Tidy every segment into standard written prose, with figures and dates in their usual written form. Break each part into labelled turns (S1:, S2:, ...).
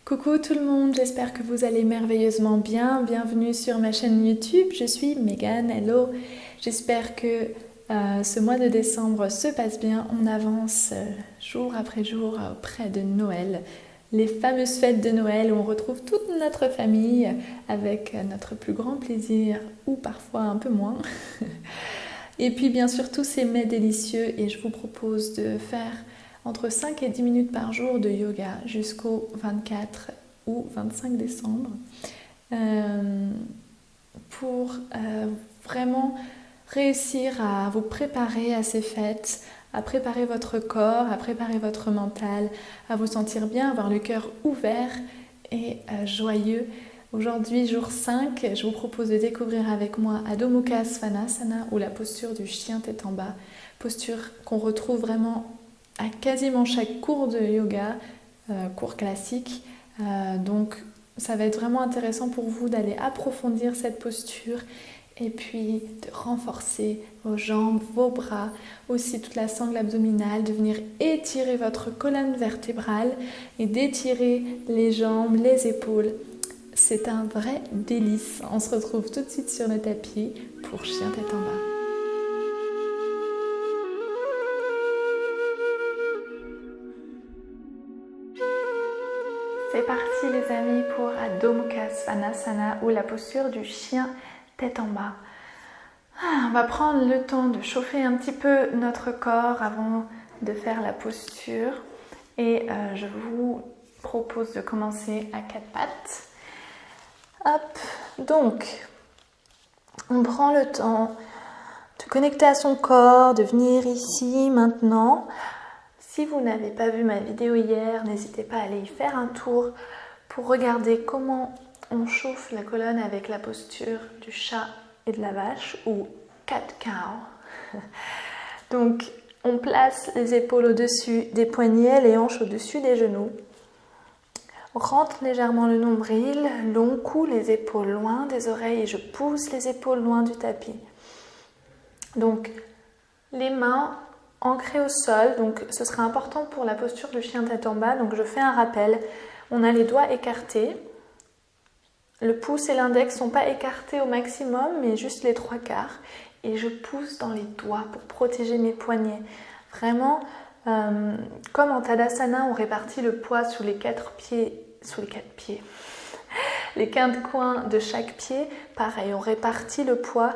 S1: Coucou tout le monde, j'espère que vous allez merveilleusement bien. Bienvenue sur ma chaîne YouTube, je suis Megan, hello. J'espère que ce mois de décembre se passe bien. On avance jour après jour près de Noël. Les fameuses fêtes de Noël où on retrouve toute notre famille avec notre plus grand plaisir ou parfois un peu moins. Et puis bien sûr tous ces mets délicieux et je vous propose de faire entre 5 et 10 minutes par jour de yoga jusqu'au 24 ou 25 décembre pour vraiment réussir à vous préparer à ces fêtes, à préparer votre corps, à préparer votre mental, à vous sentir bien, avoir le cœur ouvert et joyeux. Aujourd'hui, jour 5, je vous propose de découvrir avec moi Adho Mukha Svanasana ou la posture du chien tête en bas. Posture qu'on retrouve vraiment à quasiment chaque cours de yoga, cours classique. Donc ça va être vraiment intéressant pour vous d'aller approfondir cette posture et puis de renforcer vos jambes, vos bras, aussi toute la sangle abdominale, de venir étirer votre colonne vertébrale et d'étirer les jambes, les épaules. C'est un vrai délice. On se retrouve tout de suite sur le tapis pour chien tête en bas. C'est parti les amis pour Adho Mukha Svanasana ou la posture du chien tête en bas. On va prendre le temps de chauffer un petit peu notre corps avant de faire la posture et je vous propose de commencer à quatre pattes. Hop, donc on prend le temps de connecter à son corps, de venir ici maintenant. Si vous n'avez pas vu ma vidéo hier, n'hésitez pas à aller y faire un tour pour regarder comment on chauffe la colonne avec la posture du chat et de la vache ou cat cow. Donc on place les épaules au-dessus des poignets, les hanches au-dessus des genoux. On rentre légèrement le nombril, long cou, les épaules loin des oreilles et je pousse les épaules loin du tapis. Donc les mains ancrées au sol, donc ce sera important pour la posture du chien tête en bas, donc je fais un rappel. On a les doigts écartés, le pouce et l'index ne sont pas écartés au maximum, mais juste les 3/4. Et je pousse dans les doigts pour protéger mes poignets. Vraiment, comme en Tadasana, on répartit le poids sous les 4 pieds, les 4 coins de chaque pied. Pareil, on répartit le poids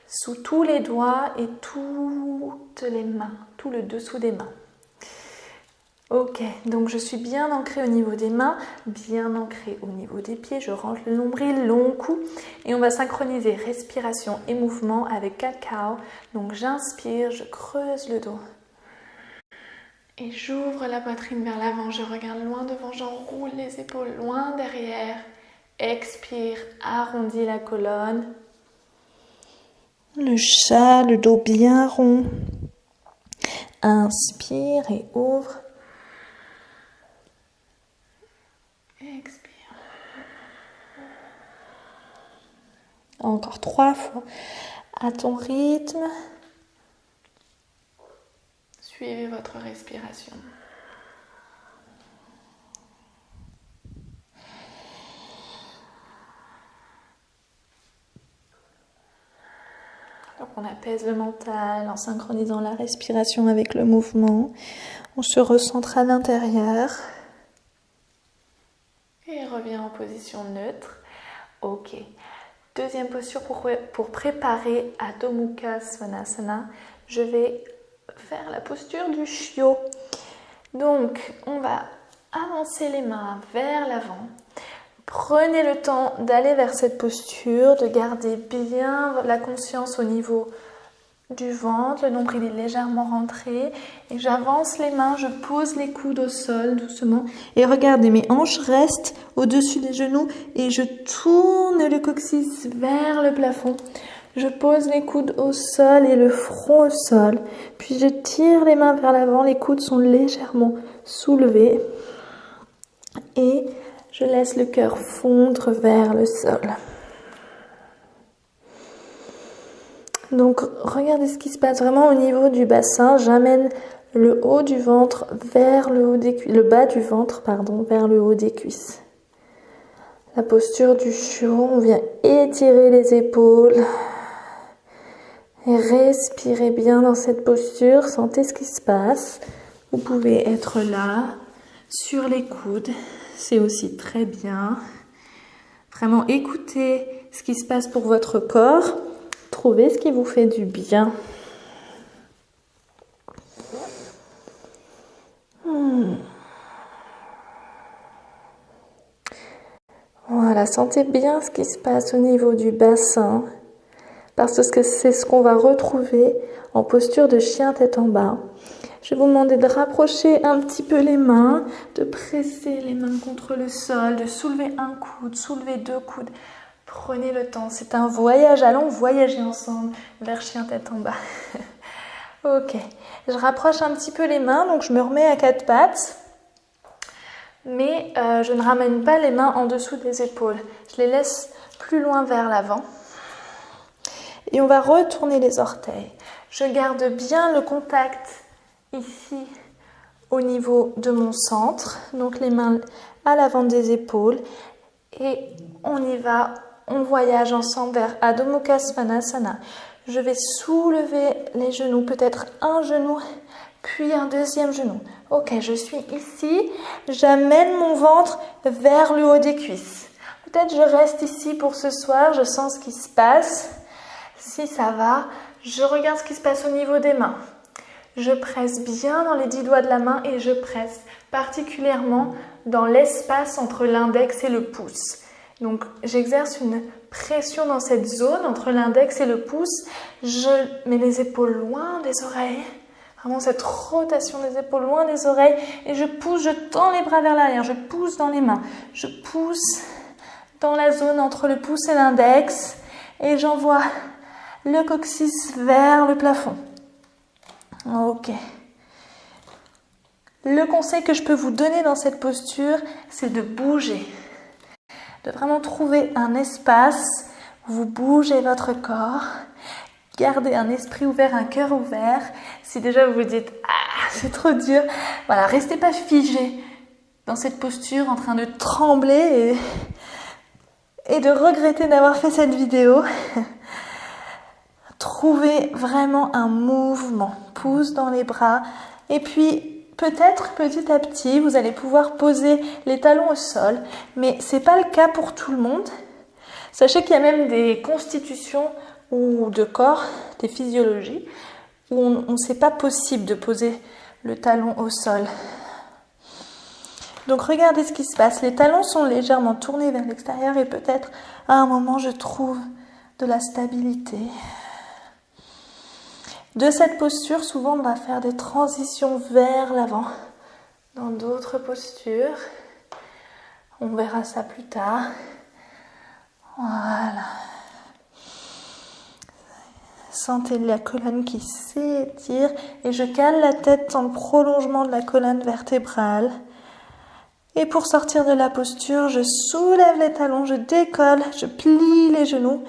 S1: sous tous les doigts et toutes les mains, tout le dessous des mains. Ok, donc je suis bien ancrée au niveau des mains, bien ancrée au niveau des pieds. Je rentre le nombril, long cou et on va synchroniser respiration et mouvement avec cat cow. Donc j'inspire, je creuse le dos et j'ouvre la poitrine vers l'avant. Je regarde loin devant, j'enroule les épaules loin derrière. Expire, arrondis la colonne. Le chat, le dos bien rond. Inspire et ouvre. Expire. Encore 3 fois. À ton rythme. Suivez votre respiration. Donc on apaise le mental en synchronisant la respiration avec le mouvement. On se recentre à l'intérieur. Et revient en position neutre. Ok. Deuxième posture pour préparer Adho Mukha Svanasana. Je vais faire la posture du chiot. Donc on va avancer les mains vers l'avant. Prenez le temps d'aller vers cette posture, de garder bien la conscience au niveau du ventre, le nombril est légèrement rentré et j'avance les mains, je pose les coudes au sol doucement et regardez, mes hanches restent au-dessus des genoux et je tourne le coccyx vers le plafond. Je pose les coudes au sol et le front au sol, puis je tire les mains vers l'avant, les coudes sont légèrement soulevés et je laisse le cœur fondre vers le sol. Donc regardez ce qui se passe vraiment au niveau du bassin. J'amène le haut du ventre vers le haut des cuisses, le bas du ventre vers le haut des cuisses. la posture du chiot. On vient étirer les épaules. Et respirez bien dans cette posture. Sentez ce qui se passe. Vous pouvez être là, sur les coudes. C'est aussi très bien. Vraiment écoutez ce qui se passe pour votre corps. Trouvez ce qui vous fait du bien. Voilà, sentez bien ce qui se passe au niveau du bassin, parce que c'est ce qu'on va retrouver en posture de chien tête en bas. Je vais vous demander de rapprocher un petit peu les mains, de presser les mains contre le sol, de soulever un coude, soulever 2 coudes. Prenez le temps, c'est un voyage, allons voyager ensemble vers chien tête en bas. Ok, je rapproche un petit peu les mains, donc je me remets à 4 pattes. Mais je ne ramène pas les mains en dessous des épaules. Je les laisse plus loin vers l'avant. Et on va retourner les orteils. Je garde bien le contact ici au niveau de mon centre. Donc les mains à l'avant des épaules. Et on y va, on voyage ensemble vers Adho Mukha Svanasana. Je vais soulever les genoux, peut-être un genou, puis un deuxième genou. Ok, je suis ici, j'amène mon ventre vers le haut des cuisses. Peut-être je reste ici pour ce soir, je sens ce qui se passe. Si ça va, je regarde ce qui se passe au niveau des mains. Je presse bien dans les 10 doigts de la main et je presse particulièrement dans l'espace entre l'index et le pouce. Donc j'exerce une pression dans cette zone entre l'index et le pouce. Je mets les épaules loin des oreilles. Vraiment cette rotation des épaules loin des oreilles. Et je pousse, je tends les bras vers l'arrière. Je pousse dans les mains. Je pousse dans la zone entre le pouce et l'index. Et j'envoie le coccyx vers le plafond. Ok. Le conseil que je peux vous donner dans cette posture, c'est de bouger. De vraiment trouver un espace où vous bougez votre corps. Gardez un esprit ouvert, un cœur ouvert. Si déjà vous vous dites « Ah, c'est trop dur », voilà, restez pas figé dans cette posture en train de trembler et de regretter d'avoir fait cette vidéo. Trouvez vraiment un mouvement. Pouce dans les bras. Et puis, peut-être petit à petit, vous allez pouvoir poser les talons au sol. Mais ce n'est pas le cas pour tout le monde. Sachez qu'il y a même des constitutions ou de corps, des physiologies, où c'est pas possible de poser le talon au sol. Donc regardez ce qui se passe. Les talons sont légèrement tournés vers l'extérieur et peut-être à un moment je trouve de la stabilité. De cette posture, souvent on va faire des transitions vers l'avant dans d'autres postures. On verra ça plus tard. Voilà. Sentez la colonne qui s'étire et je cale la tête dans le prolongement de la colonne vertébrale. Et pour sortir de la posture, je soulève les talons, je décolle, je plie les genoux,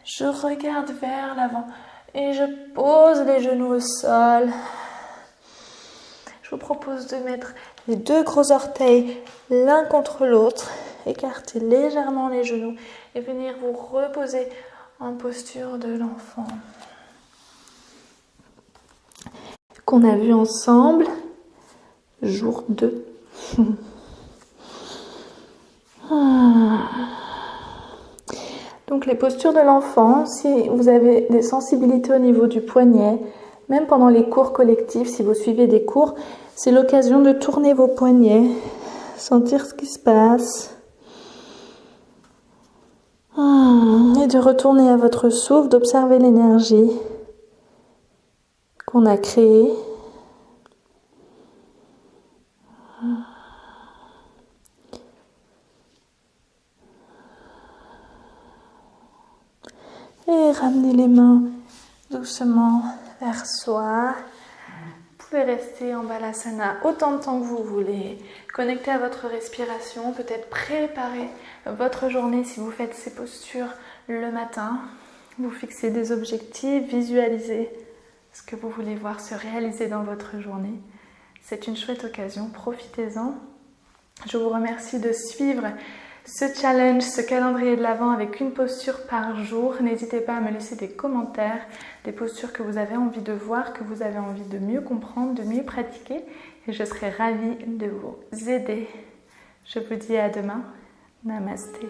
S1: je regarde vers l'avant et je pose les genoux au sol. Je vous propose de mettre les 2 gros orteils l'un contre l'autre, écarter légèrement les genoux et venir vous reposer en posture de l'enfant. Qu'on a vu ensemble, jour 2. Donc les postures de l'enfant, si vous avez des sensibilités au niveau du poignet, même pendant les cours collectifs, si vous suivez des cours, c'est l'occasion de tourner vos poignets, sentir ce qui se passe. Et de retourner à votre souffle, d'observer l'énergie qu'on a créée. Et ramenez les mains doucement vers soi. Vous pouvez rester en Balasana autant de temps que vous voulez. Connectez à votre respiration, peut-être préparer votre journée si vous faites ces postures le matin. Vous fixez des objectifs, visualisez ce que vous voulez voir se réaliser dans votre journée. C'est une chouette occasion, profitez-en. Je vous remercie de suivre ce challenge, ce calendrier de l'Avent avec une posture par jour. N'hésitez pas à me laisser des commentaires, des postures que vous avez envie de voir, que vous avez envie de mieux comprendre, de mieux pratiquer. Et je serai ravie de vous aider. Je vous dis à demain. Namasté.